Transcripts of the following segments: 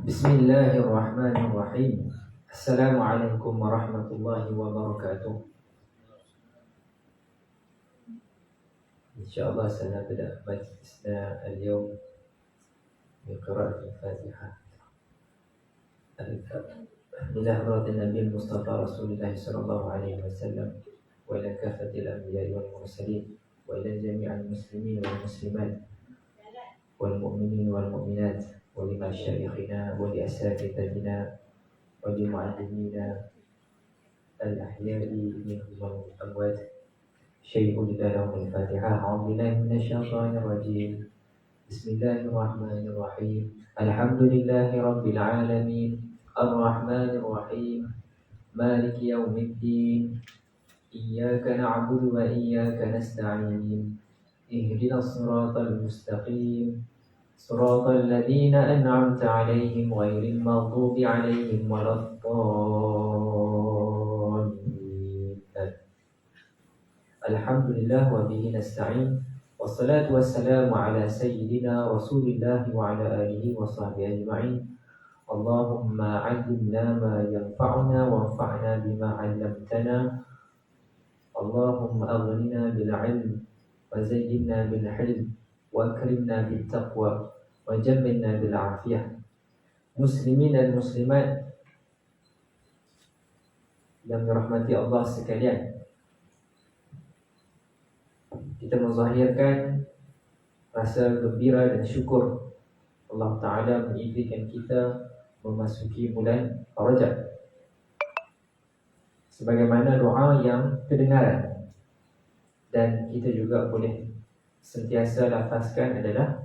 Bismillahirrahmanirrahim. Assalamualaikum warahmatullahi wabarakatuh. InsyaAllah سنبدأ مجلسنا اليوم بقراءة الفاتحة. إلى حضرة النبي المصطفى رسول الله صلى الله عليه وسلم وإلى كافة الأنبياء والمرسلين وإلى جميع المسلمين والمسلمات والمؤمنين والمؤمنات ولمشايخنا ولأساتذتنا ولمعلمينا الأحياء منهم والأموات. شيء لهم الفاتحة. أعوذ بالله من الشيطان الرجيم. بسم الله الرحمن الرحيم. الحمد لله رب العالمين الرحمن الرحيم مالك يوم الدين إياك نعبد وإياك نستعين اهدنا الصراط المستقيم صراط الذين أنعمت عليهم غير المغضوب عليهم ولا الضالين. الحمد لله وبه نستعين والصلاة والسلام على سيدنا رسول الله وعلى آله وصحبه أجمعين. اللهم علمنا ما ينفعنا وانفعنا بما علمتنا. اللهم أغننا بالعلم وزينا بالحلم وأكرمنا بالتقوى وجملنا بالعافية. Muslimin dan muslimat yang dirahmati Allah sekalian, kita menzahirkan rasa gembira dan syukur Allah Ta'ala mengizinkan kita memasuki bulan Rajab, sebagaimana doa yang kedengaran. Dan kita juga boleh sentiasa lafazkan adalah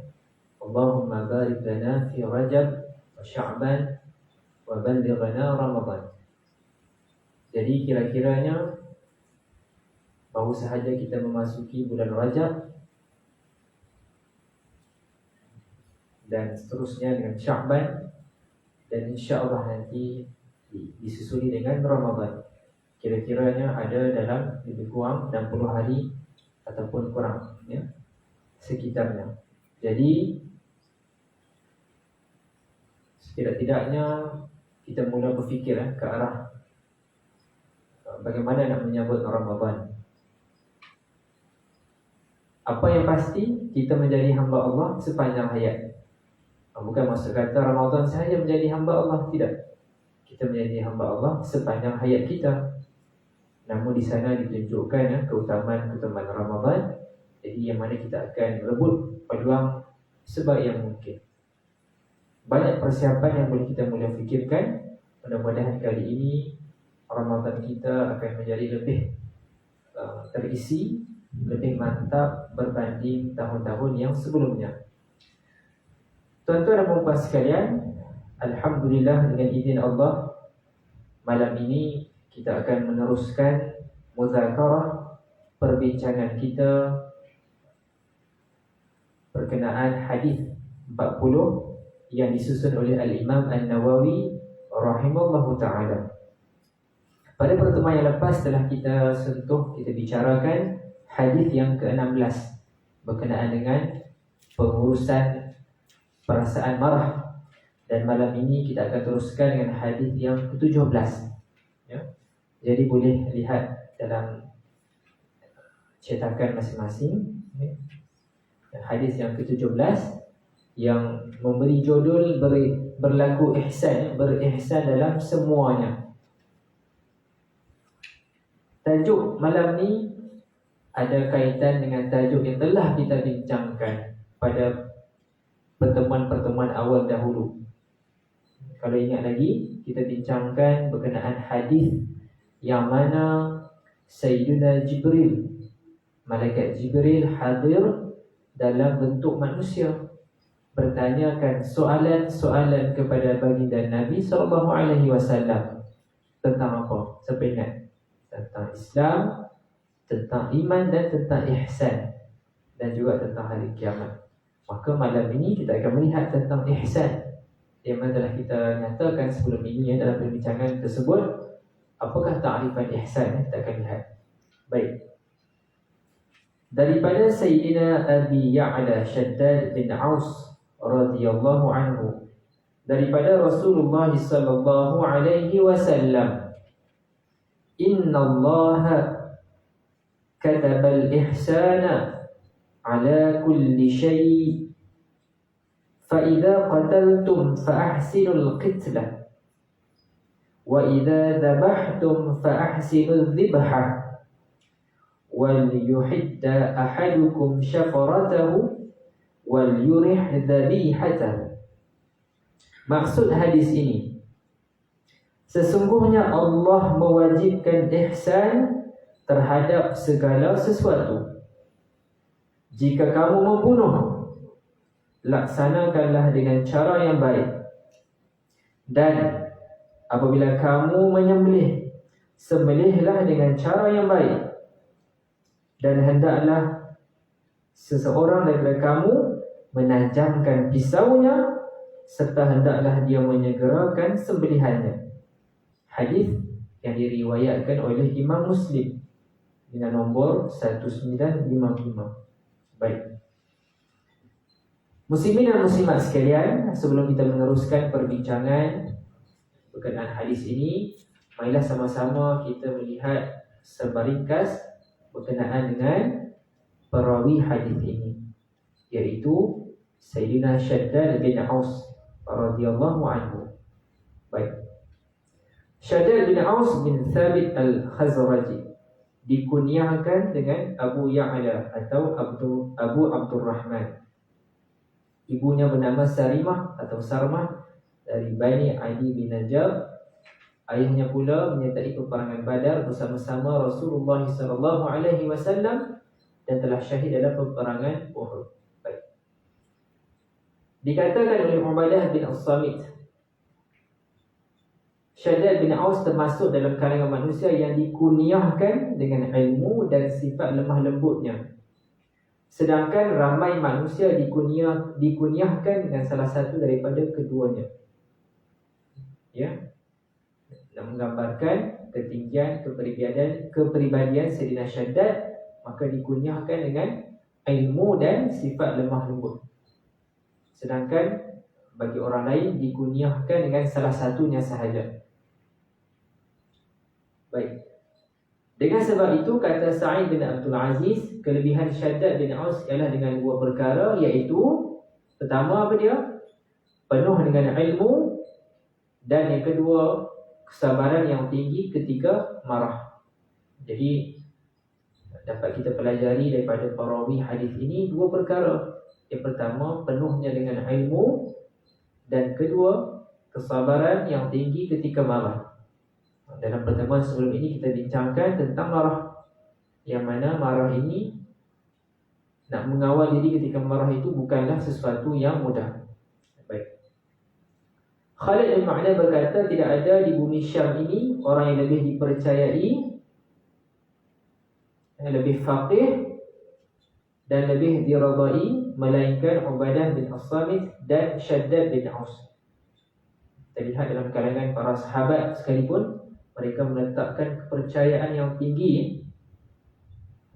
Allahumma barik lana fi Rajab wa Sya'ban wa ballighna Ramadan. Jadi kira-kiranya baru sahaja kita memasuki bulan Rajab dan seterusnya dengan Sya'ban, dan insya-Allah nanti disusuli dengan Ramadan. Kira-kiranya ada dalam lebih kurang 60 hari ataupun kurang, ya, sekitarnya. Jadi setidak-tidaknya kita mula berfikir ke arah bagaimana nak menyambut Ramadan. Apa yang pasti, kita menjadi hamba Allah sepanjang hayat. Bukan maksud kata Ramadan sahaja menjadi hamba Allah, tidak. Kita menjadi hamba Allah sepanjang hayat kita. Namun di sana ditunjukkan keutamaan Ramadan. Jadi yang mana kita akan rebut peluang sebaik yang mungkin. Banyak persiapan yang boleh kita mula fikirkan. Mudah-mudahan kali ini Ramadan kita akan menjadi lebih terisi, lebih mantap berbanding tahun-tahun yang sebelumnya. Tuan-tuan dan puan sekalian, alhamdulillah dengan izin Allah, malam ini kita akan meneruskan muzakarah perbincangan kita berkenaan hadis 40 yang disusun oleh Al-Imam An-Nawawi rahimahullahu ta'ala. Pada pertemuan yang lepas telah kita bicarakan hadis yang ke-16 berkenaan dengan pengurusan perasaan marah, dan malam ini kita akan teruskan dengan hadis yang ke-17, ya. Jadi boleh lihat dalam cetakan masing-masing, ya. Hadis yang ke-17 yang memberi judul berlaku ihsan, berihsan dalam semuanya. Tajuk malam ni ada kaitan dengan tajuk yang telah kita bincangkan pada pertemuan-pertemuan awal dahulu. Kalau ingat lagi, kita bincangkan berkenaan hadis yang mana Sayyidina Jibril, Malaikat Jibril hadir dalam bentuk manusia, bertanyakan soalan-soalan kepada baginda Nabi SAW tentang apa? Siapa ingat? Tentang Islam, tentang iman dan tentang ihsan, dan juga tentang hari kiamat. Maka malam ini kita akan melihat tentang ihsan, yang mana telah kita nyatakan sebelum ini dalam perbincangan tersebut. Apakah ta'rifan ihsan? Kita akan lihat. Baik. Daripada Sayyidina Abi Ya'la Shaddad bin Aus radhiyallahu anhu, daripada Rasulullah sallallahu alaihi wasallam, innallaha katabal ihsana ala kulli syai' fa idza qataltum fa ahsinul qitlah wa idza dhabhtum fa ahsinul dhibha wal yuhidda ahadukum syafaratahu wal yurih dhabihatahu. Maksud hadis ini, sesungguhnya Allah mewajibkan ihsan terhadap segala sesuatu. Jika kamu membunuh, laksanakanlah dengan cara yang baik. Dan apabila kamu menyembelih, sembelihlah dengan cara yang baik. Dan hendaklah seseorang daripada kamu menajamkan pisaunya, serta hendaklah dia menyegerakan sembelihannya. Hadis yang diriwayatkan oleh Imam Muslim dengan nombor 1955. Baik. Muslimin dan muslimat sekalian, sebelum kita meneruskan perbincangan berkenaan hadis ini, marilah sama-sama kita melihat sebaringkas berkenaan dengan perawi hadis ini, iaitu Sayyidina Shaddad bin Aus radhiyallahu anhu. Baik. Shaddad bin Aus bin Thabit al-Khazraji dikunyahkan dengan Abu Ya'la atau Abu Abdurrahman. Ibunya bernama Sarimah atau Sarmah dari Bani Adi bin Najjar. Ayahnya pula menyertai peperangan Badar bersama-sama Rasulullah sallallahu alaihi wasallam dan telah syahid dalam peperangan Uhud. Baik. Dikatakan oleh Ubadah bin As-Samit, Shaddad bin Aus termasuk dalam kalangan manusia yang dikunyahkan dengan ilmu dan sifat lemah lembutnya. Sedangkan ramai manusia dikunyahkan dengan salah satu daripada keduanya. Ya, nak menggambarkan ketinggian kepribadian Sayyidina Shaddad, maka dikunyahkan dengan ilmu dan sifat lemah lembut. Sedangkan bagi orang lain dikunyahkan dengan salah satunya sahaja. Baik. Dengan sebab itu, kata Sa'id bin Abdul Aziz, kelebihan Shaddad bin Aus ialah dengan dua perkara, iaitu pertama apa dia? Penuh dengan ilmu, dan yang kedua, kesabaran yang tinggi ketika marah. Jadi dapat kita pelajari daripada perawi hadis ini dua perkara. Yang pertama, penuhnya dengan ilmu, dan kedua, kesabaran yang tinggi ketika marah. Dalam pertemuan sebelum ini kita bincangkan tentang marah, yang mana marah ini, nak mengawal diri ketika marah itu bukanlah sesuatu yang mudah. Baik. Khalid bin Ma'dan berkata, tidak ada di bumi Syam ini orang yang lebih dipercayai, lebih faqih dan lebih diradai melainkan Ubadah bin As-Samit dan Shaddad bin Aus. Kita lihat dalam kalangan para sahabat sekalipun, mereka meletakkan kepercayaan yang tinggi.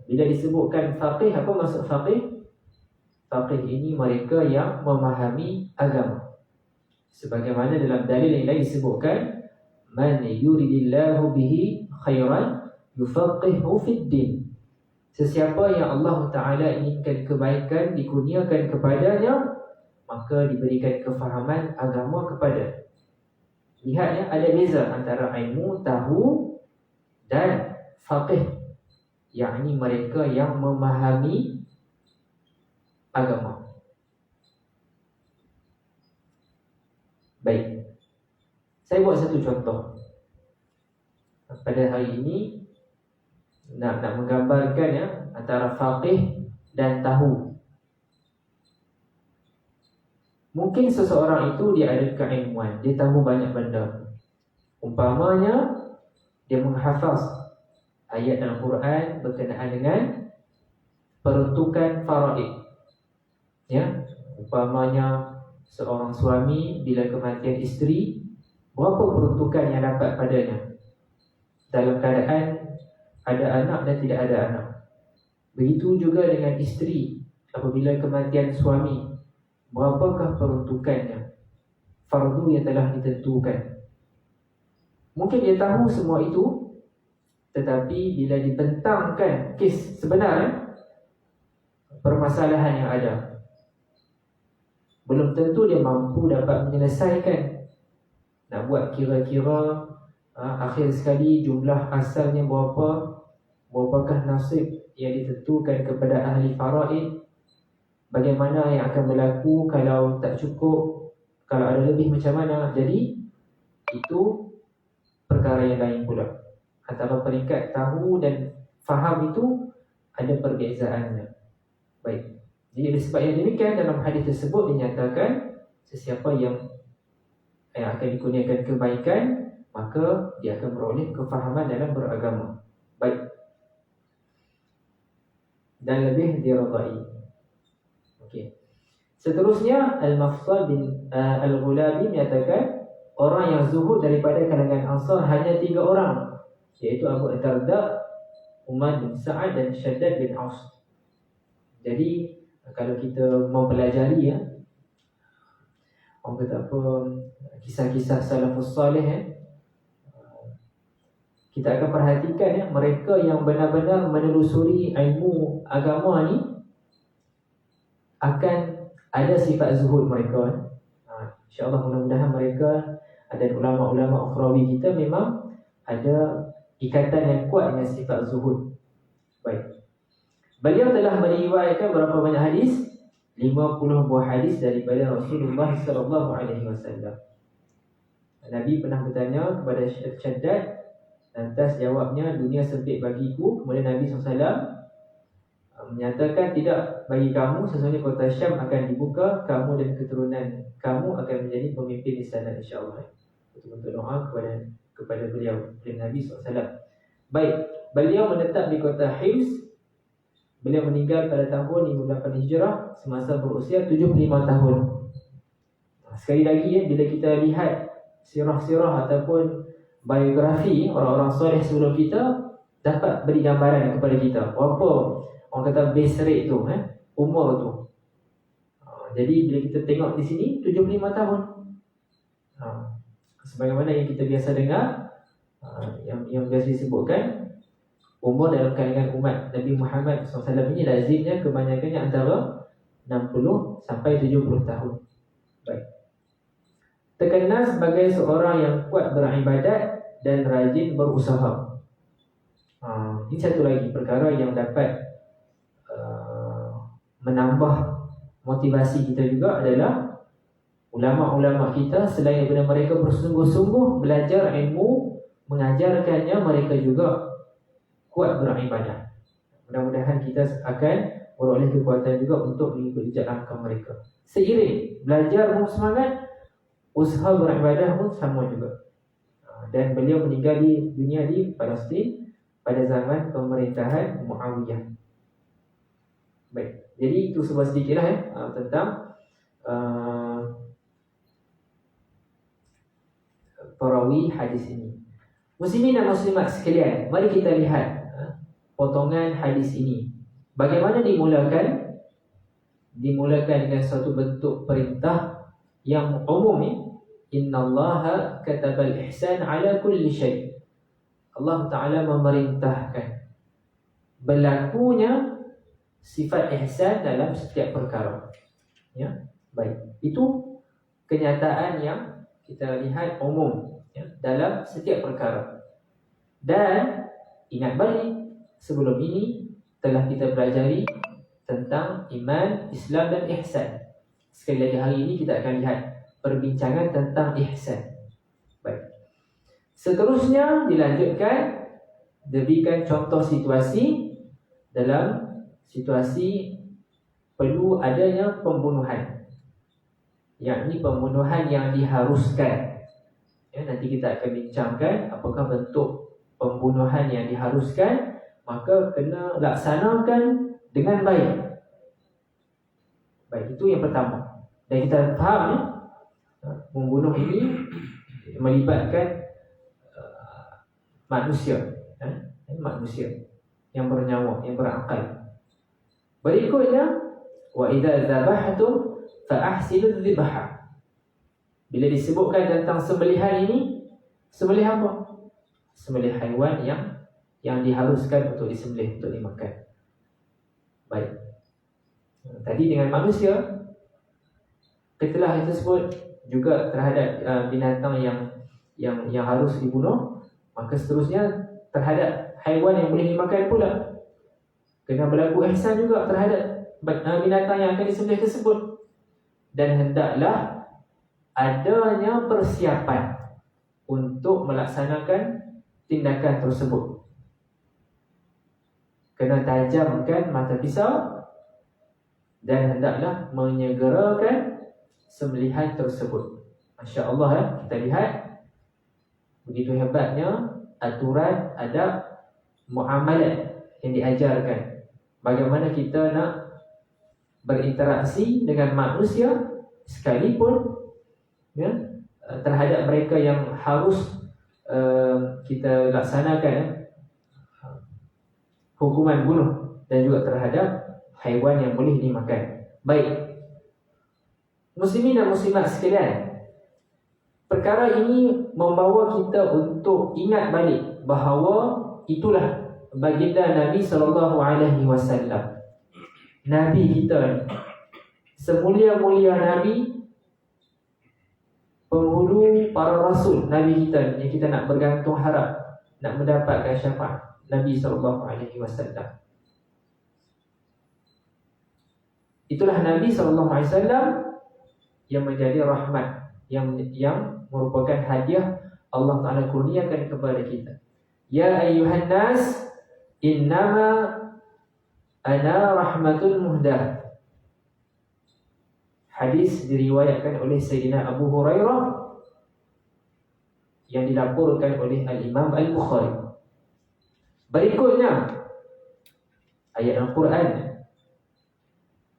Bila disebutkan faqih, apa maksud faqih? Faqih ini mereka yang memahami agama. Sebagaimana dalam dalil yang lain disebutkan, man yuridillahu bihi khairan yufaqihu fid din. Sesiapa yang Allah Ta'ala inginkan kebaikan dikurniakan kepadanya, maka diberikan kefahaman agama kepada. Lihat ya, ada beza antara ilmu, tahu dan faqih, yakni mereka yang memahami agama. Baik, saya buat satu contoh. Pada hari ini nak menggambarkan ya antara faqih dan tahu. Mungkin seseorang itu dia ada keilmuan, dia tahu banyak benda. Umpamanya dia menghafaz ayat dalam Quran berkenaan dengan peruntukan faraid. Ya, umpamanya seorang suami bila kematian isteri, berapa peruntukan yang dapat padanya dalam keadaan ada anak dan tidak ada anak. Begitu juga dengan isteri, apabila kematian suami, berapakah peruntukannya? fardu yang telah ditentukan. Mungkin dia tahu semua itu, tetapi bila dibentangkan kes sebenar, permasalahan yang ada, belum tentu dia mampu dapat menyelesaikan. Nak buat kira-kira akhir sekali jumlah asalnya berapakah nasib yang ditentukan kepada ahli faraid, bagaimana yang akan berlaku kalau tak cukup, kalau ada lebih macam mana. Jadi itu perkara yang lain pula. Antara peringkat tahu dan faham itu ada perbezaannya. Baik. Jadi oleh sebab yang demikian, dalam hadis tersebut dinyatakan sesiapa yang akan dikurniakan kebaikan, maka dia akan beroleh kefahaman dalam beragama. Baik. Dan lebih diradai. Okey. Seterusnya Al-Mafsal bin Al-Ghulabi menyatakan orang yang zuhud daripada kalangan Ansar hanya 3 orang, iaitu Abu Darda, Umar bin Sa'ad dan Shaddad bin Aus. Jadi kalau kita mempelajari orang kata apa, kisah-kisah salafus salih, kita akan perhatikan mereka yang benar-benar menelusuri ilmu agama ni akan ada sifat zuhud mereka. InsyaAllah mudah-mudahan mereka dan ulama-ulama ukhrawi kita memang ada ikatan yang kuat dengan sifat zuhud. Baik. Beliau telah meriwayatkan berapa banyak hadis? 50 buah hadis daripada Rasulullah SAW. Nabi pernah bertanya kepada Shaddad, lantas jawabnya, dunia sempit bagiku. Kemudian Nabi SAW menyatakan, tidak bagi kamu, sesungguhnya kota Syam akan dibuka, kamu dan keturunan kamu akan menjadi pemimpin di sana, insyaAllah. Itu untuk doa kepada beliau, Nabi SAW. Baik, beliau menetap di kota Hims. Beliau meninggal pada tahun 58 Hijrah semasa berusia 75 tahun. Sekali lagi bila kita lihat sirah-sirah ataupun biografi orang-orang soleh sebelum kita, dapat beri gambaran kepada kita berapa orang kata base rate tu, umur tu. Jadi bila kita tengok di sini 75 tahun. Sebagaimana yang kita biasa dengar, yang biasa disebutkan, umur dalam kalangan umat Nabi Muhammad SAW ini lazimnya kebanyakannya antara 60 sampai 70 tahun. Baik. Terkenal sebagai seorang yang kuat beribadat dan rajin berusaha. Ini satu lagi perkara yang dapat menambah motivasi kita juga adalah ulama-ulama kita, selain daripada mereka bersungguh-sungguh belajar ilmu, mengajarkannya, mereka juga kuat beribadah. Mudah-mudahan kita akan beroleh kekuatan juga untuk mengikuti jejak langkah mereka. Seiring belajar pun semangat, usaha beribadah pun sama juga. Dan beliau meninggal di dunia di Palestin pada zaman pemerintahan Muawiyah. Baik, jadi itu sebuah sedikitlah tentang perawi hadis ini. Muslimin dan muslimat sekalian, mari kita lihat potongan hadis ini. Bagaimana dimulakan? Dimulakan dengan satu bentuk perintah yang umum. Innallaha katabal ihsan ala kulli syai'. Allah Ta'ala memerintahkan berlakunya sifat ihsan dalam setiap perkara. Ya, baik. Itu kenyataan yang kita lihat umum dalam setiap perkara. Dan ingat balik, sebelum ini telah kita pelajari tentang iman, Islam dan ihsan. Sekali lagi hari ini kita akan lihat perbincangan tentang ihsan. Baik. Seterusnya dilanjutkan, diberikan contoh situasi dalam situasi perlu adanya pembunuhan, yakni pembunuhan yang diharuskan. Nanti kita akan bincangkan apakah bentuk pembunuhan yang diharuskan, maka kena laksanakan dengan baik. Baik, itu yang pertama. Dan kita faham membunuh ini melibatkan manusia yang bernyawa, yang berakal. Berikutnya, wa idza dzabhtum fa ahsinu dzibha. Bila disebutkan tentang sembelihan ini, sembelih apa? Sembelih haiwan yang diharuskan untuk disembelih, untuk dimakan. Baik. Tadi dengan manusia, ketelah tersebut juga terhadap binatang yang harus dibunuh, maka seterusnya terhadap haiwan yang boleh dimakan pula. Kena berlaku ihsan juga terhadap binatang yang akan disembelih tersebut. Dan hendaklah adanya persiapan untuk melaksanakan tindakan tersebut. Kena tajamkan mata pisau dan hendaklah menyegerakan sembelihan tersebut. Masya Allah ya, kita lihat begitu hebatnya aturan adab muamalat yang diajarkan. Bagaimana kita nak berinteraksi dengan manusia sekalipun ya, terhadap mereka yang harus kita laksanakan hukuman bunuh, dan juga terhadap haiwan yang boleh dimakan. Baik, muslimin dan muslimat sekalian, perkara ini membawa kita untuk ingat balik bahawa itulah baginda Nabi SAW. Nabi kita, semulia-mulia Nabi, penghulu para rasul, Nabi kita yang kita nak bergantung harap, nak mendapatkan syafaat, Nabi SAW. Itulah Nabi SAW yang menjadi rahmat, yang merupakan hadiah Allah Ta'ala kurniakan kepada kita. Ya ayyuhan nas, innama ana rahmatul muhdah. Hadis diriwayatkan oleh Sayyidina Abu Hurairah yang dilaporkan oleh Al-Imam Al-Bukhari. Berikutnya ayat Al-Quran,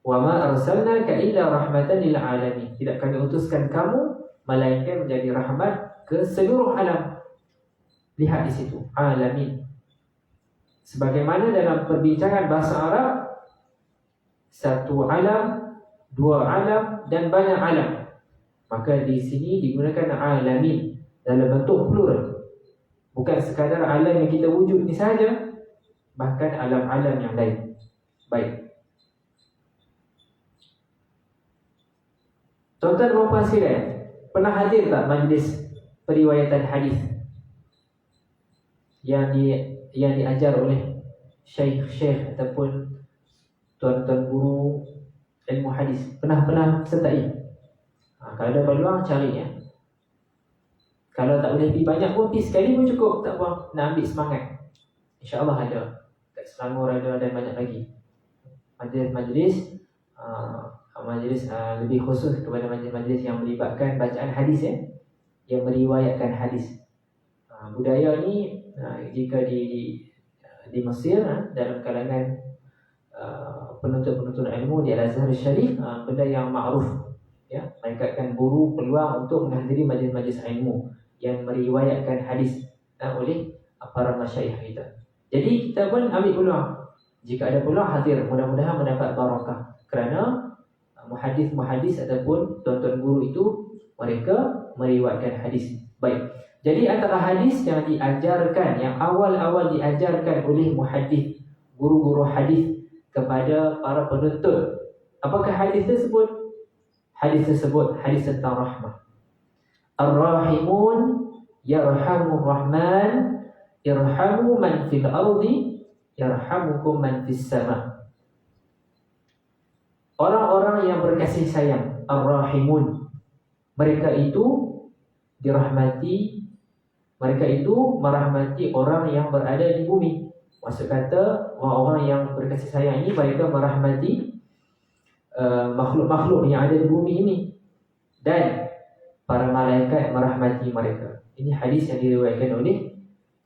wa ma arsalnaka illa rahmatan lil alamin. Tidak kami utuskan kamu melainkan menjadi rahmat ke seluruh alam. Lihat di situ, alamin. Sebagaimana dalam perbincangan bahasa Arab, satu alam, dua alam dan banyak alam, maka di sini digunakan alamin dalam bentuk plural. Bukan sekadar alam yang kita wujud ni sahaja, bahkan alam-alam yang lain. Baik, tuan-tuan dan puan sekalian, pernah hadir tak majlis periwayatan hadis yang diajar oleh syekh ataupun tuan-tuan guru ilmu hadis? Pernah sertai? Kalau ada peluang cari ya. Kalau tak boleh pergi banyak pun, pergi sekali pun cukup, tak apa, nak ambil semangat. InsyaAllah ada. Kat Selangor ada dan banyak lagi majlis-majlis lebih khusus kepada majlis-majlis yang melibatkan bacaan hadis ya, yang meriwayatkan hadis. Budaya ni jika di Mesir, dalam kalangan penuntut-penuntut ilmu di Al-Azhar Syarif, benda yang makruf ya. Mereka akan buru peluang untuk menghadiri majlis-majlis ilmu yang meriwayatkan hadis oleh para masyayikh kita. Jadi kita pun ambil peluang. Jika ada peluang, hadir, mudah-mudahan mendapat barakah. Kerana muhadis ataupun tuan-tuan guru itu, mereka meriwayatkan hadis. Baik, jadi antara hadis yang diajarkan, yang awal-awal diajarkan oleh muhadis, guru-guru hadis kepada para penuntut, apakah hadis tersebut? Hadis tersebut hadis tentang rahmah. Ar-Rahimun yarhamur Rahman, irhamu man fil ardi yarhamukum man fis sama. Orang-orang yang berkasih sayang, Ar-Rahimun, mereka itu dirahmati, mereka itu merahmati orang yang berada di bumi. Maksud kata, orang-orang yang berkasih sayang ini, mereka merahmati makhluk-makhluk yang ada di bumi ini, dan para malaikat merahmati mereka. Ini hadis yang diriwayatkan oleh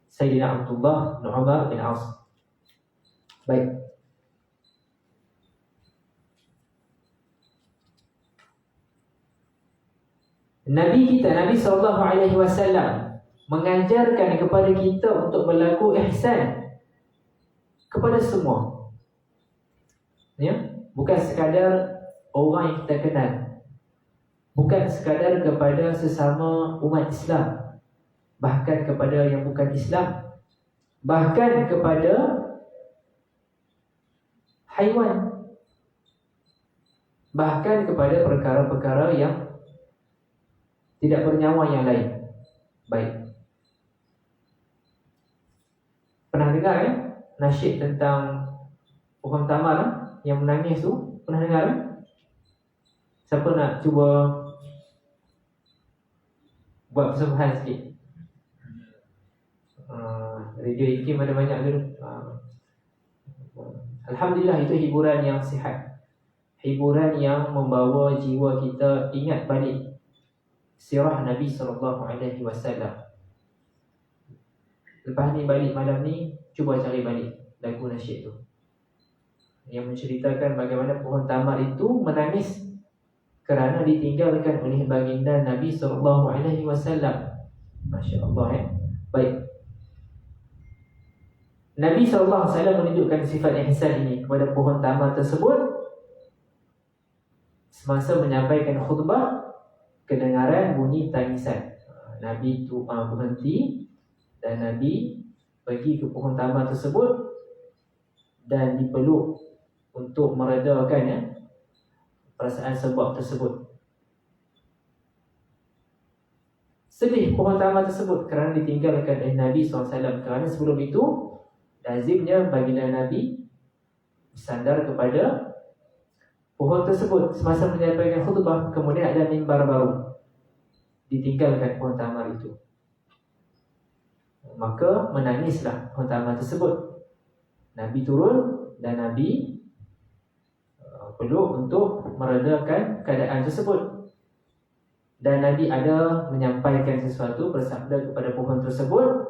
Sayyidina Abdullah bin Umar bin As. Baik, Nabi kita, Nabi SAW mengajarkan kepada kita untuk berlaku ihsan kepada semua ya, bukan sekadar orang yang kita kenal. bukan sekadar kepada sesama umat Islam, bahkan kepada yang bukan Islam, bahkan kepada haiwan, bahkan kepada perkara-perkara yang tidak bernyawa yang lain. Baik, pernah dengar nasyid tentang pohon tamar yang menangis tu? Pernah dengar? Siapa nak cuba buat persembahan sikit? Radio IKIM ada banyak dulu. Alhamdulillah, itu hiburan yang sihat, hiburan yang membawa jiwa kita ingat balik sirah Nabi SAW. Lepas ni balik malam ni, cuba cari balik lagu nasyid tu yang menceritakan bagaimana pohon tamar itu menangis kerana ditinggalkan oleh baginda Nabi SAW. Masya Allah Baik, Nabi SAW menunjukkan sifat ihsan ini kepada pohon tamar tersebut semasa menyampaikan khutbah. Kedengaran bunyi tangisan, Nabi tu berhenti dan Nabi pergi ke pohon tamar tersebut dan dipeluk untuk meredakan perasaan sebab tersebut. Sedih pohon tamar tersebut kerana ditinggalkan oleh Nabi SAW. Kerana sebelum itu lazimnya baginda Nabi bersandar kepada pohon tersebut semasa menyampaikan khutbah. Kemudian ada mimbar baru, ditinggalkan pohon tamar itu. Maka menangislah pohon tamar tersebut. Nabi turun dan Nabi peluk untuk meredakan keadaan tersebut. Dan Nabi ada menyampaikan sesuatu, bersabda kepada pohon tersebut.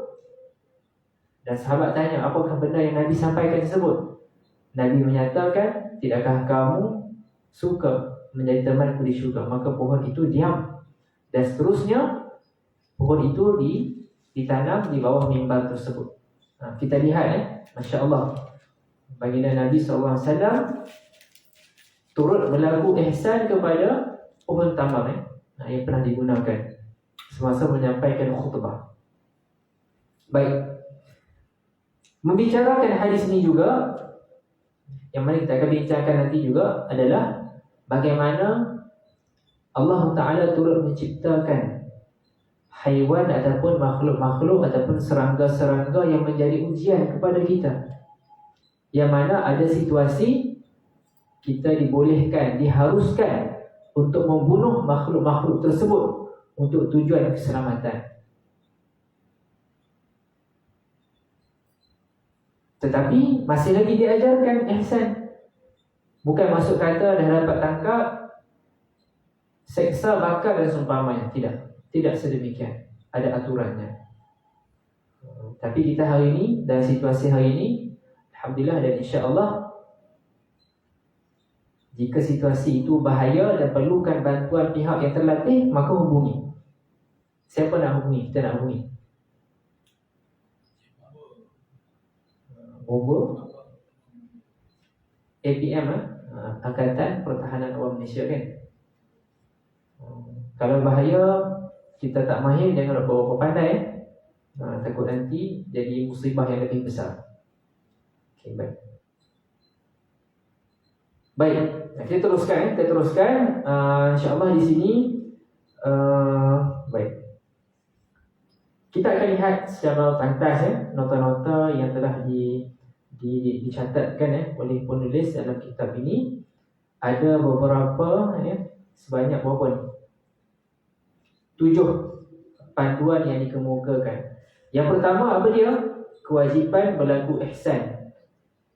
Dan sahabat tanya, apakah benda yang Nabi sampaikan tersebut? Nabi menyatakan, tidakkah kamu suka menjadi temanku di syurga? Maka pohon itu diam. Dan seterusnya pohon itu ditanam di bawah mimbar tersebut. Kita lihat Masya Allah, baginda Nabi SAW turut berlaku ihsan kepada pohon tamar yang pernah digunakan semasa menyampaikan khutbah. Baik, membicarakan hadis ini juga, yang mana kita akan bincangkan nanti juga, adalah bagaimana Allah Ta'ala turut menciptakan haiwan ataupun makhluk-makhluk ataupun serangga-serangga yang menjadi ujian kepada kita. Yang mana ada situasi kita dibolehkan, diharuskan untuk membunuh makhluk-makhluk tersebut untuk tujuan keselamatan. Tetapi masih lagi diajarkan ihsan. Bukan maksud kata dah dapat tangkap, seksa, bakar dan seumpamanya. Tidak sedemikian. Ada aturannya. Tapi kita hari ini, dalam situasi hari ini, alhamdulillah dan insya-Allah, jika situasi itu bahaya dan perlukan bantuan pihak yang terlatih, maka hubungi. Siapa nak hubungi? Kita nak hubungi Bomba APM, Angkatan Pertahanan Awam Malaysia kan. Kalau bahaya, kita tak mahir, jangan berapa pandai takut nanti jadi musibah yang lebih besar. Okay, baik, kita teruskan. InsyaAllah di sini baik, kita akan lihat secara pantas nota-nota yang telah dicatatkan oleh penulis dalam kitab ini. Ada beberapa sebanyak berapa ni? 7 panduan yang dikemukakan. Yang pertama apa dia? Kewajipan berlaku ihsan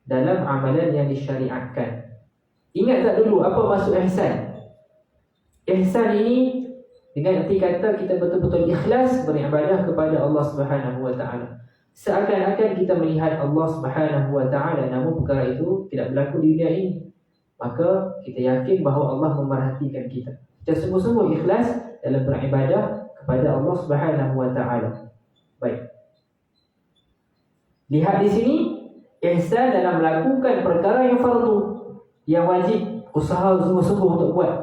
dalam amalan yang disyariatkan. Ingat tak dulu apa maksud ihsan? Ihsan ini dengan arti kata kita betul-betul ikhlas beribadah kepada Allah Subhanahu Wa Taala. Seakan-akan kita melihat Allah Subhanahu Wa Taala, namun perkara itu tidak berlaku di dunia ini. Maka kita yakin bahawa Allah memerhatikan kita. Kita sungguh-sungguh ikhlas dalam beribadah kepada Allah Subhanahu Wa Taala. Baik. Lihat di sini, ihsan dalam melakukan perkara yang fardu, yang wajib, usaha sungguh-sungguh untuk buat.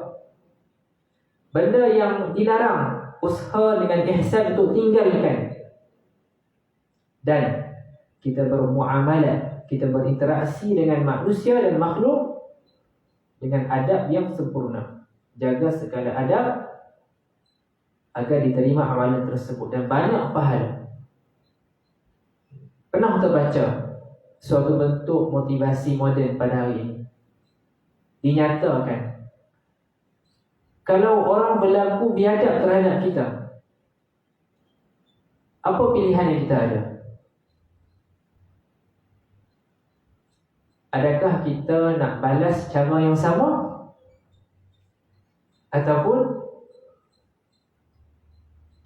Benda yang dilarang, usaha dengan ihsan untuk tinggalkan. Dan kita bermuamalah, kita berinteraksi dengan manusia dan makhluk dengan adab yang sempurna. Jaga segala adab agar diterima amalan tersebut dan banyak pahala. Pernah terbaca suatu bentuk motivasi moden pada hari ini? Dinyatakan, kalau orang berlaku biadab terhadap kita, apa pilihan yang kita ada? Adakah kita nak balas cara yang sama? Ataupun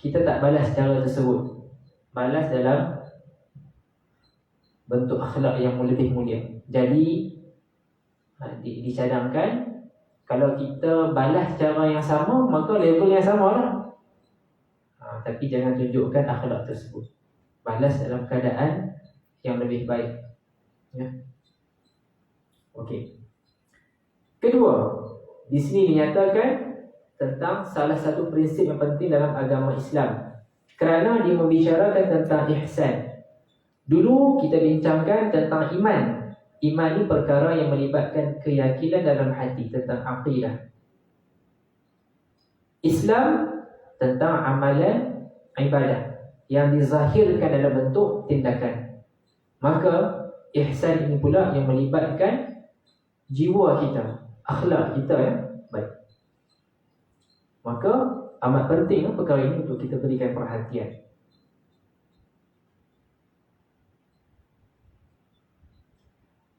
kita tak balas cara tersebut, balas dalam bentuk akhlak yang lebih mulia. Jadi dicadangkan, kalau kita balas cara yang sama, maka level yang sama lah. Tapi jangan tunjukkan akhlak tersebut. Balas dalam keadaan yang lebih baik. Ya. Okey. Kedua, di sini dinyatakan tentang salah satu prinsip yang penting dalam agama Islam, kerana dia membicarakan tentang ihsan. Dulu kita bincangkan tentang iman. Iman ni perkara yang melibatkan keyakinan dalam hati, tentang aqidah. Islam tentang amalan ibadah yang dizahirkan dalam bentuk tindakan. Maka ihsan ini pula yang melibatkan jiwa kita, akhlak kita, ya. Baik. Maka amat penting perkara ini untuk kita berikan perhatian.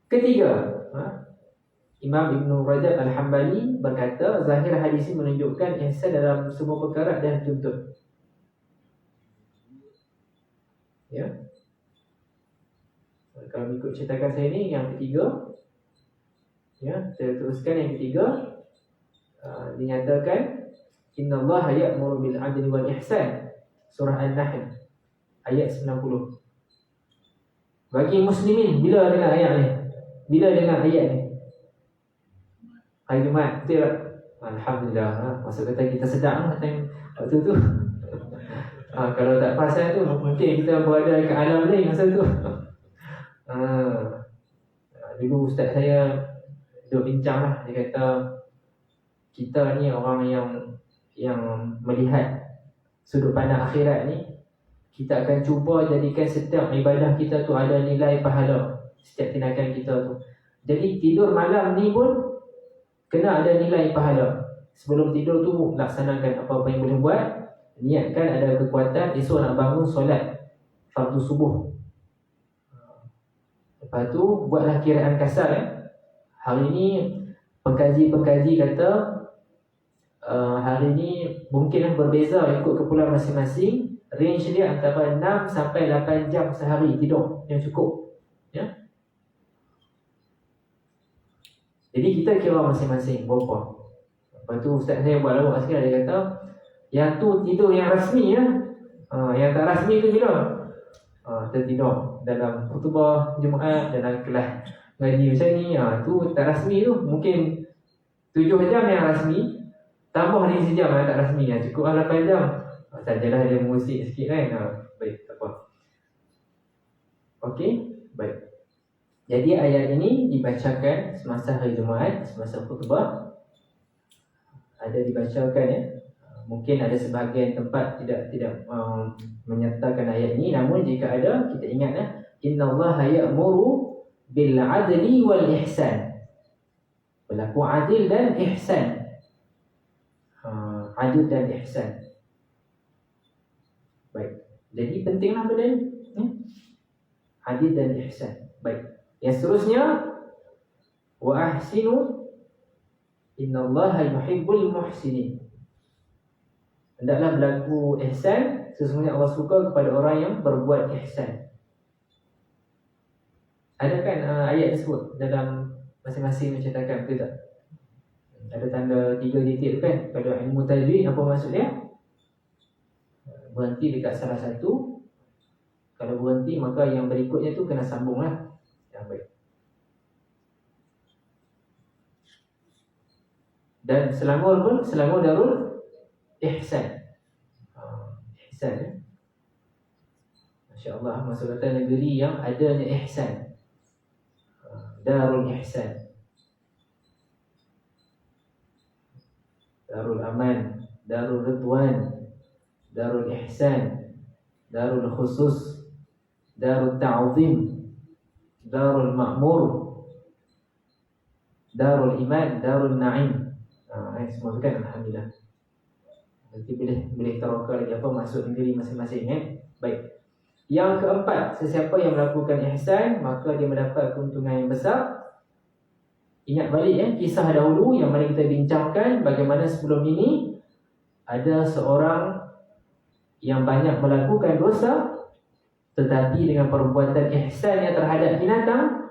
Ketiga, Imam Ibn Rajab Al-Hambali berkata, zahir hadis ini menunjukkan ihsan dalam semua perkara dan tuntut. Ya. Kalau ikut cetakan saya ni, yang ketiga, ya, saya teruskan yang ketiga, dinyatakan innallaha ya'muru bil 'adli wal ihsan, surah An-Nahl ayat 90. Bagi muslimin, bila dengar ayat ni? Bila dengar ayat ni? Hari Jumaat, betul tak? Alhamdulillah, maksud kata kita sedang time waktu tu. Kalau tak pasal tu, mungkin kita berada ke alam lain masa tu. Dulu ustaz saya duk bincang lah. Dia kata, kita ni orang yang melihat sudut pandang akhirat ni, kita akan cuba jadikan setiap ibadah kita tu ada nilai pahala, setiap tindakan kita tu. Jadi tidur malam ni pun kena ada nilai pahala. Sebelum tidur tu laksanakan apa-apa yang boleh buat. Niatkan ada kekuatan esok nak bangun solat fardu subuh. Lepas tu buatlah kiraan kasar, ya. Hari ni pengkaji-pengkaji kata hari ni mungkin berbeza ikut kepulauan masing-masing. Range dia antara 6 sampai 8 jam sehari tidur yang cukup, ya. Jadi kita kira masing-masing berapa. Lepas tu ustaz saya buat lawak sikit. Dia kata, yang tu tidur yang rasmi, ya. Yang tak rasmi tu bila? Tertidur dalam khutbah Jumaat, dalam kelas ngaji macam ni, tu tak rasmi tu. Mungkin 7 jam yang rasmi, tambah lagi sejam yang tak rasmi, cukup 8 jam. Sajalah dia musik sikit kan. Baik, tak apa. Okey, baik. Jadi ayat ini dibacakan semasa hari Jumaat, semasa khutbah. Ada dibacakan, ya. Mungkin ada sebahagian tempat tidak menyertakan ayat ini. Namun jika ada, kita ingat, innallaha ya'muru bil 'adli wal ihsan. Berlaku adil dan ihsan. Adil dan ihsan. Baik. Jadi pentinglah benda ni, adil dan ihsan. Baik. Yang seterusnya, wa ahsinu innallaha yuhibbul muhsinin. Hendaklah berlaku ihsan, sesungguhnya Allah suka kepada orang yang berbuat ihsan. Ada kan ayat tersebut dalam masing-masing mencetakan, betul tak? Ada tanda 3 titik kan pada ilmu tajwid. Apa maksud dia? Berhenti dekat salah satu. Kalau berhenti, maka yang berikutnya tu kena sambung lah. Yang baik. Dan selangor pun, selangor darul ihsan. Ihsan ya. Masya Allah, masuk kata negeri yang adanya ihsan. Darul Ihsan, Darul Aman, Darul Ridwan, Darul Ihsan, Darul Khusus, Darul Ta'zim, Darul Ma'mur, Darul Iman, Darul Na'im. Semua bukan, alhamdulillah. Nanti boleh teroka lagi apa masuk negeri masing-masing. Baik. Yang keempat, sesiapa yang melakukan ihsan, maka dia mendapat keuntungan yang besar. Ingat balik kisah dahulu yang mana kita bincangkan bagaimana sebelum ini ada seorang yang banyak melakukan dosa, tetapi dengan perbuatan ihsannya terhadap binatang,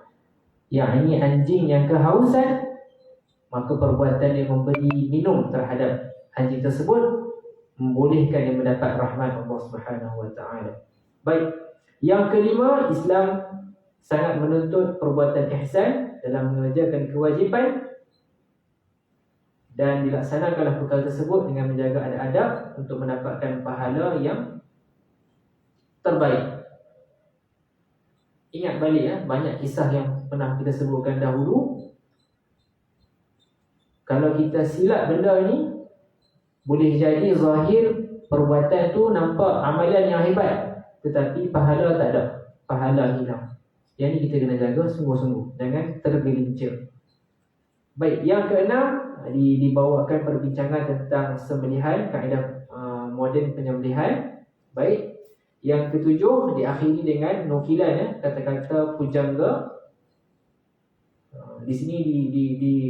yakni anjing yang kehausan, maka perbuatan dia memberi minum terhadap anjing tersebut membolehkan dia mendapat rahmat Allah Subhanahu wa taala. Baik. Yang kelima, Islam sangat menuntut perbuatan ihsan dalam mengerjakan kewajipan dan dilaksanakanlah perkara tersebut dengan menjaga adab-adab untuk mendapatkan pahala yang terbaik. Ingat balik banyak kisah yang pernah kita sebutkan dahulu. Kalau kita silap benda ni, boleh jadi zahir perbuatan tu nampak amalan yang hebat, tetapi pahala tak ada, pahala hilang. Yang ni kita kena jaga sungguh-sungguh, jangan tergelincir. Baik, yang keenam, dibawakan perbincangan tentang sembelihan, kaedah moden penyembelihan. Baik, yang ketujuh diakhiri dengan nukilan kata-kata pujangga. Di sini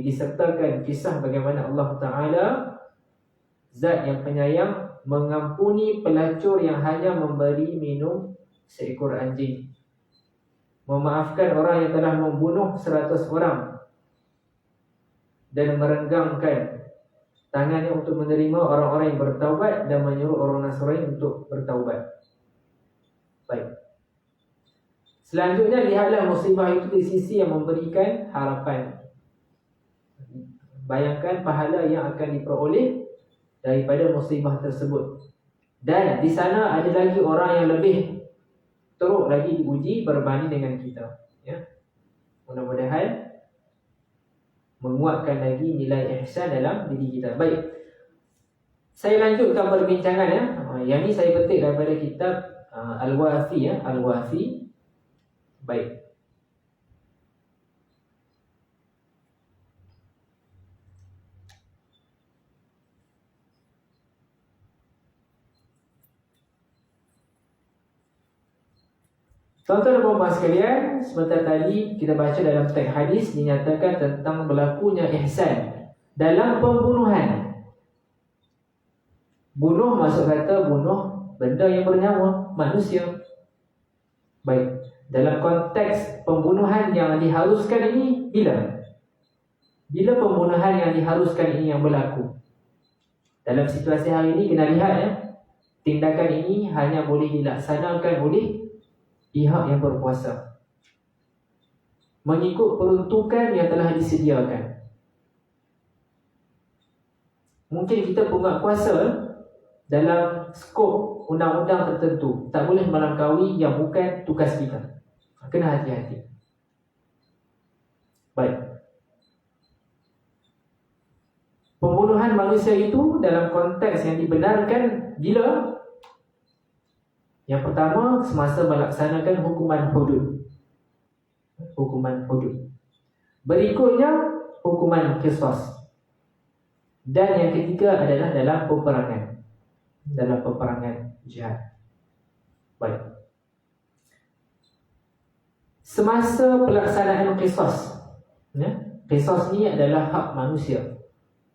disertakan kisah bagaimana Allah Ta'ala, Zat yang penyayang, mengampuni pelacur yang hanya memberi minum seekor anjing, memaafkan orang yang telah membunuh 100 orang, dan merenggangkan tangannya untuk menerima orang-orang yang bertaubat dan menyuruh orang Nasrani untuk bertaubat. Baik. Selanjutnya, lihatlah musibah itu di sisi yang memberikan harapan. Bayangkan pahala yang akan diperoleh daripada musibah tersebut. Dan di sana ada lagi orang yang lebih teruk lagi diuji berbanding dengan kita. Mudah-mudahan menguatkan lagi nilai ihsan dalam diri kita. Baik, saya lanjutkan perbincangan Yang ni saya petik daripada kitab Al-Wafi Al-Wafi. Baik. Tuan-tuan dan puan-puan sekalian, sebentar tadi kita baca dalam teks hadis dinyatakan tentang berlakunya ihsan dalam pembunuhan. Bunuh maksud kata bunuh benda yang bernyawa, manusia. Baik, dalam konteks pembunuhan yang diharuskan ini bila pembunuhan yang diharuskan ini yang berlaku? Dalam situasi hari ini kena lihat tindakan ini hanya boleh dilaksanakan oleh pihak yang berkuasa mengikut peruntukan yang telah disediakan. Mungkin kita punya kuasa dalam skop undang-undang tertentu tak boleh melangkaui yang bukan tugas kita. Kena hati-hati. Baik. Pembunuhan manusia itu dalam konteks yang dibenarkan bila? Yang pertama, semasa melaksanakan hukuman hudud. Hukuman hudud. Berikutnya, hukuman qisas. Dan yang ketiga adalah dalam peperangan. Dalam peperangan jihad. Baik. Semasa pelaksanaan qisas, qisas ni adalah hak manusia.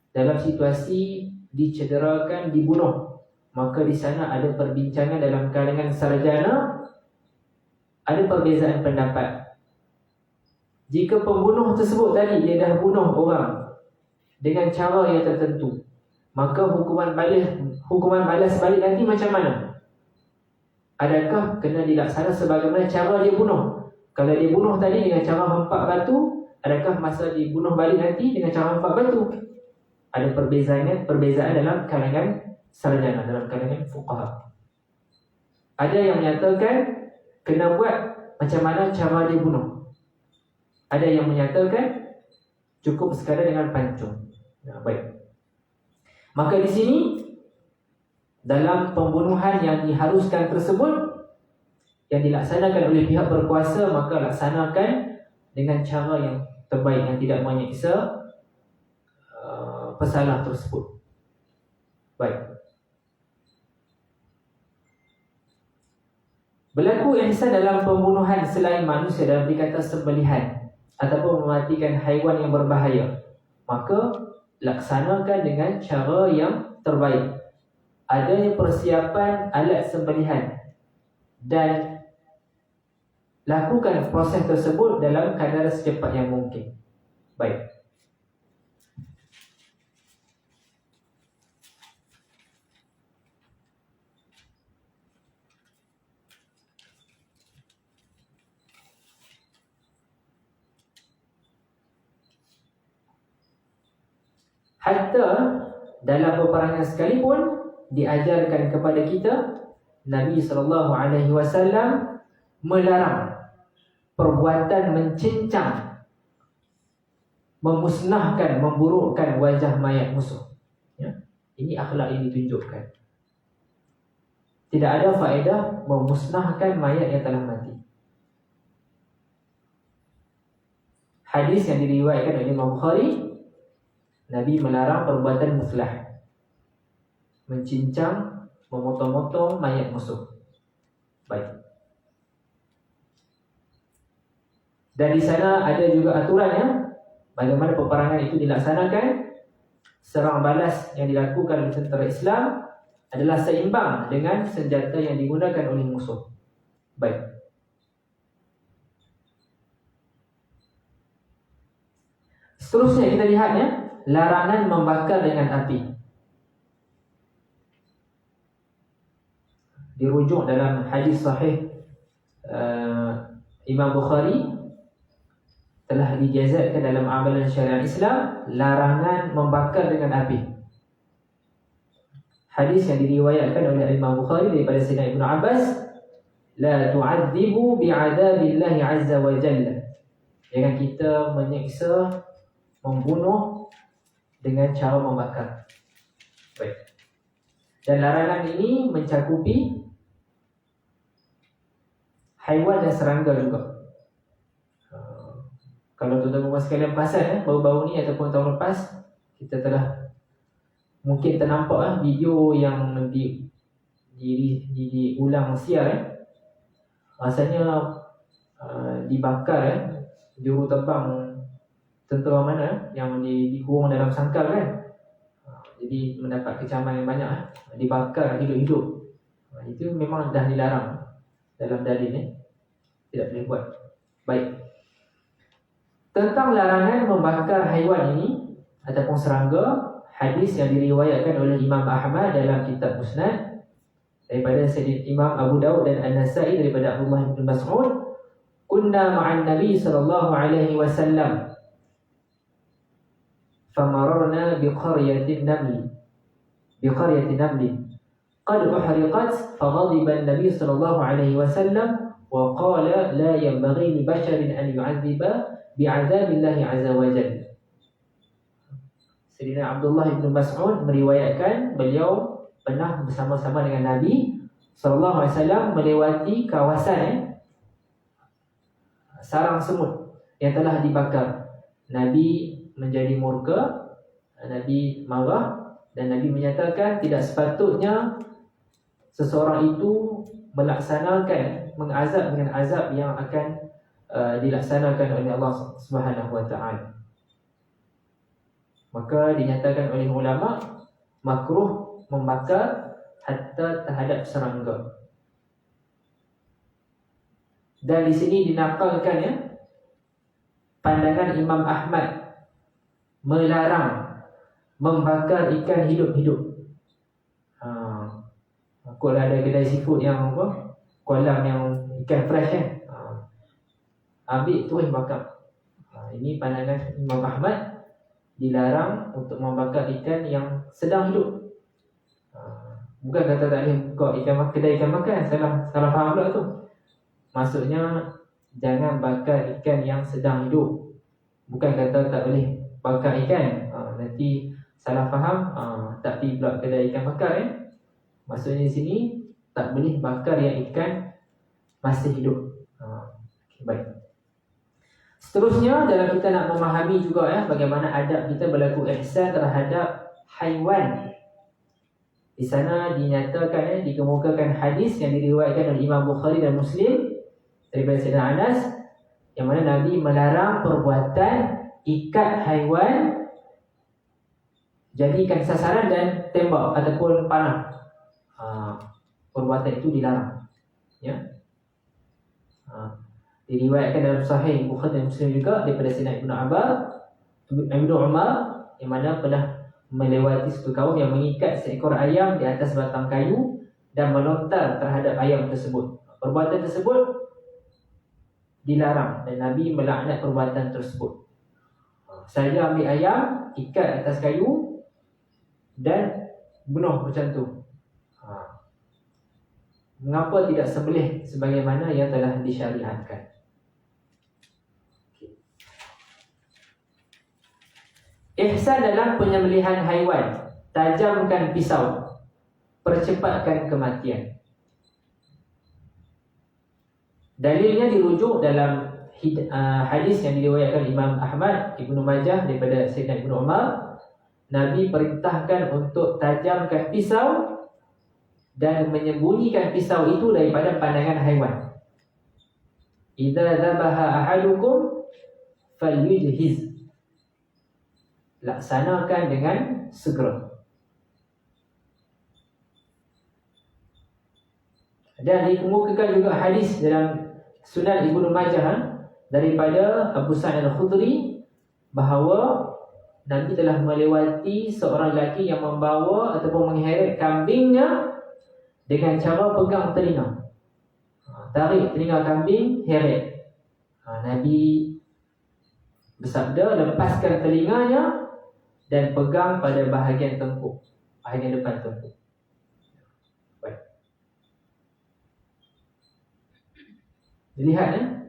Dalam situasi dicederakan, dibunuh, maka di sana ada perbincangan dalam kalangan sarjana, ada perbezaan pendapat. Jika pembunuh tersebut tadi dia dah bunuh orang dengan cara yang tertentu, maka hukuman balas balik nanti macam mana? Adakah kena dilaksana sebagaimana cara dia bunuh? Kalau dia bunuh tadi dengan cara hempak batu, adakah masa dibunuh balik nanti dengan cara hempak batu? Ada perbezaan dalam kalangan sarjana, dalam kalangan fuqaha. Ada yang menyatakan kena buat macam mana cara dia bunuh. Ada yang menyatakan cukup sekadar dengan pancung. Baik. Maka di sini dalam pembunuhan yang diharuskan tersebut yang dilaksanakan oleh pihak berkuasa, maka laksanakan dengan cara yang terbaik, yang tidak menyiksa pesalah tersebut. Baik. Berlaku ihsan dalam pembunuhan selain manusia dalam dikata sembelihan ataupun mematikan haiwan yang berbahaya, maka laksanakan dengan cara yang terbaik. Adanya persiapan alat sembelihan dan lakukan proses tersebut dalam kadar secepat yang mungkin. Baik. Hatta dalam peperangan sekalipun diajarkan kepada kita, Nabi SAW melarang perbuatan mencincang, memusnahkan, memburukkan wajah mayat musuh. Ini akhlak yang ditunjukkan. Tidak ada faedah memusnahkan mayat yang telah mati. Hadis yang diriwayatkan oleh Imam Bukhari, Nabi melarang perbuatan muslah, mencincang, memotong-motong mayat musuh. Baik. Dan di sana ada juga aturannya bagaimana peperangan itu dilaksanakan. Serang balas yang dilakukan oleh tentera Islam adalah seimbang dengan senjata yang digunakan oleh musuh. Baik. Seterusnya kita lihatnya, larangan membakar dengan api. Dirujuk dalam hadis sahih Imam Bukhari, telah dijazatkan dalam amalan syariat Islam larangan membakar dengan api. Hadis yang diriwayatkan oleh Imam Bukhari daripada Sayyidina Ibnu Abbas, la tu'adzibu bi'adabillahi azza wa jalla. Jangan kita menyiksa, membunuh dengan cara membakar. Baik. Dan larangan ini mencakupi haiwan dan serangga juga. Kalau tuan-tuan sekalian perasan, baru-baru ni ataupun tahun lepas, kita telah mungkin ternampak video yang diulang siar. Rasanya dibakar juruterbang tentera mana yang dikurung dalam sangkar kan. Jadi mendapat kecaman yang banyak, dibakar hidup-hidup. Itu memang dah dilarang dalam dalil ni, tidak boleh buat. Baik. Tentang larangan membakar haiwan ini ataupun serangga, hadis yang diriwayatkan oleh Imam Ahmad dalam kitab Musnad daripada Sayyidina Imam Abu Daud dan An-Nasai daripada Abdullah bin Mas'ud, kunna ma'an Nabi sallallahu alaihi wasallam famararna biqaryatin naml qad uhriqat faghadiba an-nabi sallallahu alaihi wasallam wa qala la yanbaghi li basharin an yu'adziba bi'adzabillahi azza wa jalla. Sayyidina Abdullah bin Mas'ud meriwayatkan beliau pernah bersama-sama dengan Nabi sallallahu alaihi wasallam melewati kawasan sarang semut yang telah dibakar. Nabi menjadi murka, Nabi marah, dan Nabi menyatakan tidak sepatutnya seseorang itu melaksanakan, mengazab dengan azab yang akan dilaksanakan oleh Allah Subhanahu wa taala. Maka dinyatakan oleh ulama makruh membakar hatta terhadap serangga. Dan di sini dinakalkan pandangan Imam Ahmad melarang membakar ikan hidup-hidup. Kalau ada kedai seafood yang kolam yang ikan fresh ambil terus bakar. Ini pandangan Imam Ahmad, dilarang untuk membakar ikan yang sedang hidup. Bukan kata tak boleh buka kedai ikan makan, salah faham pula tu. Maksudnya jangan bakar ikan yang sedang hidup. Bukan kata tak boleh bakar ikan. Nanti salah faham, tak pergi pula kedai ikan bakar Maksudnya di sini tak boleh bakar yang ikan masih hidup. Okay, baik. Seterusnya dalam kita nak memahami juga bagaimana adab kita berlaku ihsan terhadap haiwan. Di sana dinyatakan dikemukakan hadis yang diriwayatkan oleh Imam Bukhari dan Muslim daripada Sayyidina Anas, yang mana Nabi melarang perbuatan ikat haiwan jadikan sasaran dan tembak ataupun panah. Perbuatan itu dilarang. Ya. Diriwayatkan dalam Sahih Bukhari dan Muslim juga daripada Sayyidina Ibnu Umar, yang mana pernah melewati satu kaum yang mengikat seekor ayam di atas batang kayu dan melontar terhadap ayam tersebut. Perbuatan tersebut dilarang dan Nabi melaknat perbuatan tersebut. Saya ambil ayam, ikat atas kayu dan bunuh macam tu. Mengapa tidak sembelih sebagaimana yang telah disyariatkan? Ihsan dalam penyembelihan haiwan: tajamkan pisau, percepatkan kematian. Dalilnya dirujuk dalam hadis yang diriwayatkan Imam Ahmad, Ibnu Majah daripada Sayyidina Ibnu Umar. Nabi perintahkan untuk tajamkan pisau dan menyembunyikan pisau itu daripada pandangan haiwan. Idza dzabaha ahadukum falyujhiz, laksanakan dengan segera. Dan dikemukakan juga hadis dalam Sunan Ibnu Majah daripada Abu Sa'id Al-Khudri bahawa Nabi telah melewati seorang lelaki yang membawa ataupun mengheret kambingnya dengan cara pegang telinga. Tarik telinga kambing, heret. Nabi bersabda, lepaskan telinganya dan pegang pada bahagian tengkuk, bahagian depan tengkuk. Baik. Dilihat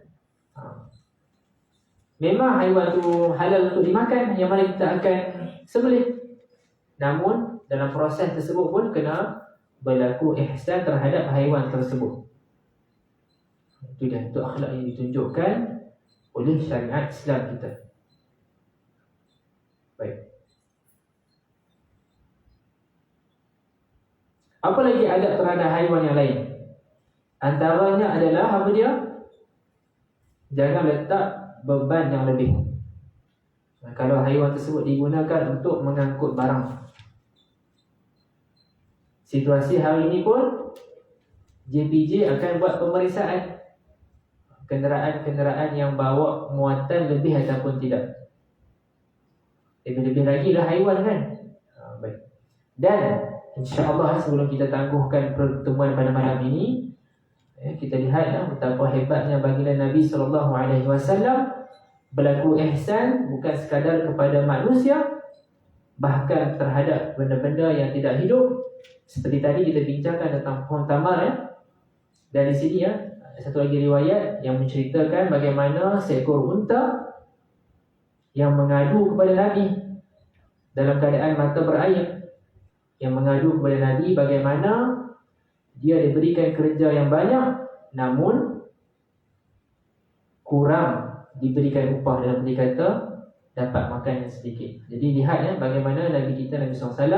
memang haiwan tu halal untuk dimakan, yang mana kita akan sembelih. Namun dalam proses tersebut pun kena berlaku ihsan terhadap haiwan tersebut. Itu dia, itu akhlak yang ditunjukkan oleh syariat Islam kita. Baik. Apa lagi adab terhadap haiwan yang lain? Antaranya adalah apa dia? Jangan letak beban yang lebih. Kalau haiwan tersebut digunakan untuk mengangkut barang. Situasi hari ini pun JPJ akan buat pemeriksaan kenderaan-kenderaan yang bawa muatan lebih ataupun tidak. Lebih-lebih lagi lah haiwan kan. Baik. Dan insya-Allah sebelum kita tangguhkan pertemuan pada malam ini, kita lihat betapa hebatnya baginda Nabi SAW berlaku ihsan bukan sekadar kepada manusia, bahkan terhadap benda-benda yang tidak hidup. Seperti tadi kita bincangkan tentang pohon tamar Dan di sini satu lagi riwayat yang menceritakan bagaimana seekor unta yang mengadu kepada Nabi dalam keadaan mata berair, yang mengadu kepada Nabi bagaimana dia diberikan kerja yang banyak namun kurang diberikan upah, dalam arti kata dapat makan yang sedikit. Jadi lihat bagaimana Nabi kita, Nabi SAW,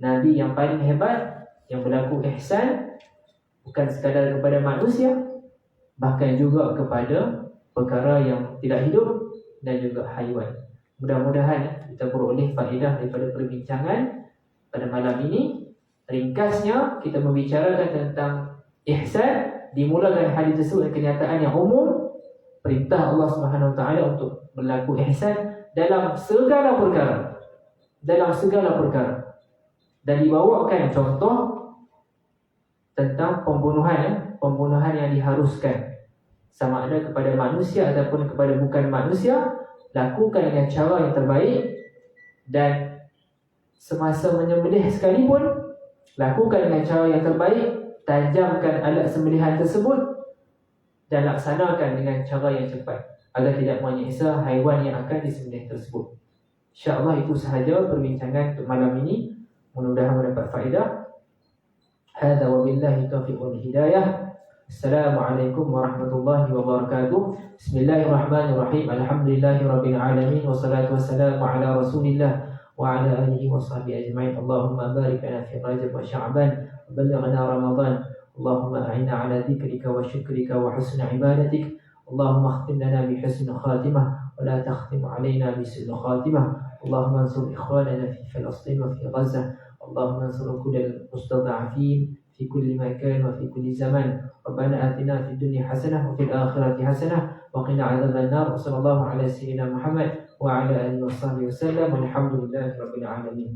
Nabi yang paling hebat, yang berlaku ihsan bukan sekadar kepada manusia, bahkan juga kepada perkara yang tidak hidup dan juga haiwan. Mudah-mudahan kita beroleh faedah daripada perbincangan pada malam ini. Ringkasnya kita membicarakan tentang ihsan, dimulakan hadis tersebut dengan kenyataan yang umum, perintah Allah Subhanahu Wa Taala untuk berlaku ihsan dalam segala perkara, dan dibawakan contoh tentang pembunuhan yang diharuskan, sama ada kepada manusia ataupun kepada bukan manusia. Lakukan dengan cara yang terbaik, dan semasa menyembelih sekalipun Lakukan dengan cara yang terbaik, tajamkan alat sembelihan tersebut dan laksanakan dengan cara yang cepat agar tidak menyiksa haiwan yang akan disembelih tersebut. InsyaAllah itu sahaja perbincangan untuk malam ini. Mudah-mudahan mendapat faedah. Hadza wabillahi taufiq wal hidayah. Assalamualaikum warahmatullahi wabarakatuh. Bismillahirrahmanirrahim. Alhamdulillahirabbil alamin wassalatu wassalamu ala Rasulillah wa ala alihi washabihi ajma'in. Allahumma barik lana fi Rajab wa Sya'ban wa ballighna Ramadan. Allahumma a'inna ala dzikrika wa syukrika wa husni ibadatik. Allahumma khtim lana bi husni khatimah wa la takhtim alaina bi su'i khatimah. Allahumma ansur ikhwanana fi Palestin wa fi Gaza. Allahumma ansur kullal mustada'afin في كل مكان وفي كل زمان. ربنا آتنا في الدنيا حسنة وفي الآخرة حسنة وقنا عذاب النار. وصلى الله على سيدنا محمد وعلى آله وصحبه وسلم والحمد لله رب العالمين.